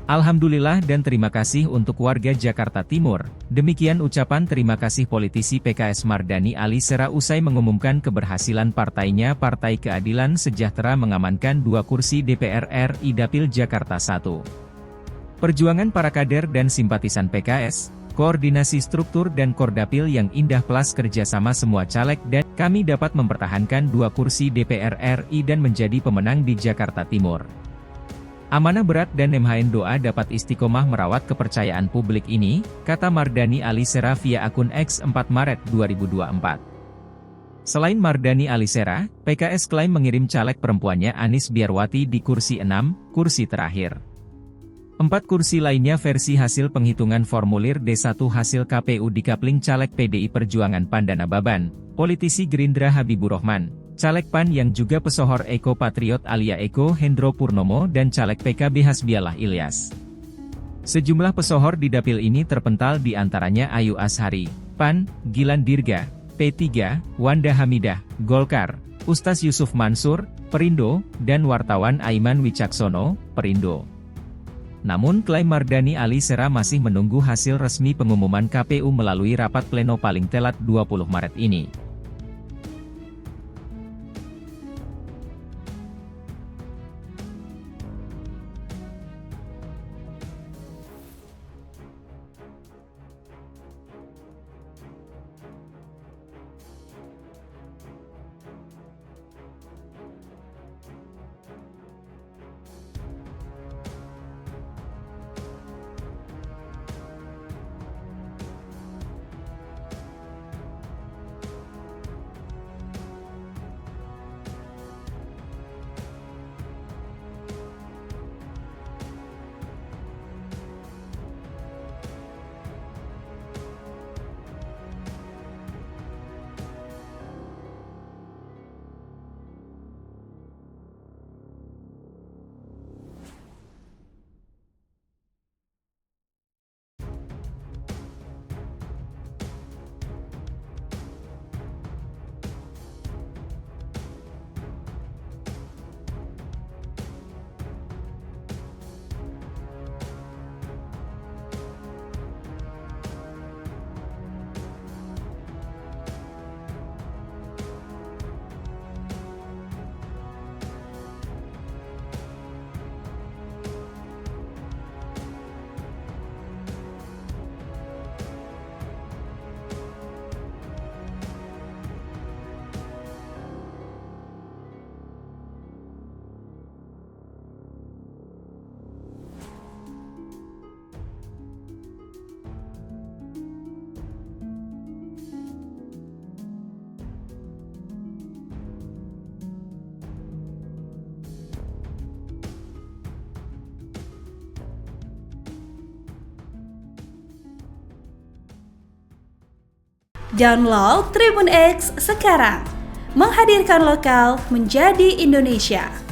Alhamdulillah dan terima kasih untuk warga Jakarta Timur. Demikian ucapan terima kasih politisi PKS Mardhani Alisera usai mengumumkan keberhasilan partainya Partai Keadilan Sejahtera mengamankan 2 kursi DPR RI Dapil Jakarta 1. Perjuangan para kader dan simpatisan PKS, koordinasi struktur dan Kordapil yang indah plus kerjasama semua caleg dan kami dapat mempertahankan 2 kursi DPR RI dan menjadi pemenang di Jakarta Timur. Amanah berat dan MHN doa dapat istiqomah merawat kepercayaan publik ini, kata Mardhani Alisera via akun X 4 Maret 2024. Selain Mardhani Alisera, PKS klaim mengirim caleg perempuannya Anies Biarwati di kursi 6, kursi terakhir. 4 kursi lainnya versi hasil penghitungan formulir D1 hasil KPU dikapling caleg PDI Perjuangan Pandana Baban, politisi Gerindra Habibur Rahman, caleg PAN yang juga pesohor Eko Patriot Alia Eko Hendro Purnomo dan caleg PKB Hasbialah Ilyas. Sejumlah pesohor di dapil ini terpental di antaranya Ayu Azhari, PAN, Gilang Dirga, P3, Wanda Hamidah, Golkar, Ustaz Yusuf Mansur, Perindo, dan wartawan Aiman Wicaksono, Perindo. Namun klaim Mardhani Alisera masih menunggu hasil resmi pengumuman KPU melalui rapat pleno paling telat 20 Maret ini. Download Tribun X sekarang, menghadirkan lokal menjadi Indonesia.